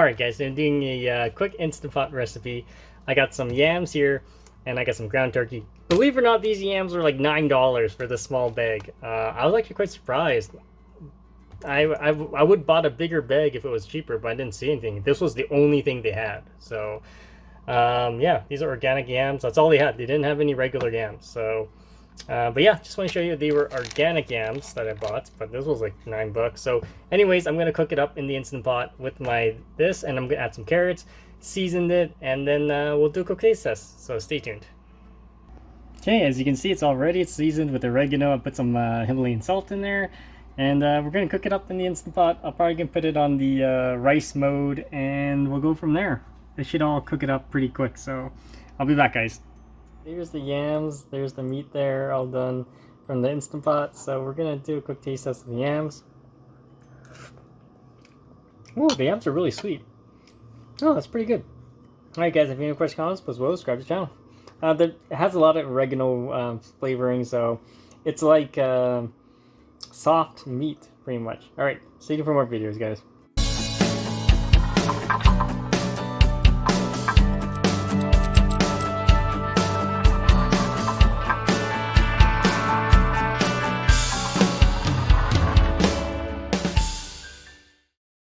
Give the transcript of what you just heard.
Alright guys, I'm doing a quick Instant Pot recipe. I got some yams here, and I got some ground turkey. Believe it or not, these yams were like $9 for this small bag. I was actually quite surprised. I would bought a bigger bag if it was cheaper, but I didn't see anything. This was the only thing they had. So, yeah, these are organic yams. That's all they had. They didn't have any regular yams. So, but yeah, just want to show you they were organic yams that I bought, but this was like $9. So anyways, I'm gonna cook it up in the Instant Pot with this, and I'm gonna add some carrots, seasoned it, and then we'll do a quick taste test. So stay tuned. Okay, as you can see, it's all ready. It's seasoned with oregano. I put some Himalayan salt in there, and we're gonna cook it up in the Instant Pot. I'll probably gonna put it on the rice mode, and we'll go from there. It should all cook it up pretty quick. So I'll be back, guys. There's the yams, there's the meat there, all done from the Instant Pot. So we're gonna do a quick taste test of the yams. Oh, the yams are really sweet. Oh, that's pretty good. Alright guys, if you have any questions, comments, please subscribe to the channel. It has a lot of oregano flavoring, so it's like soft meat, pretty much. Alright, stay tuned for more videos, guys.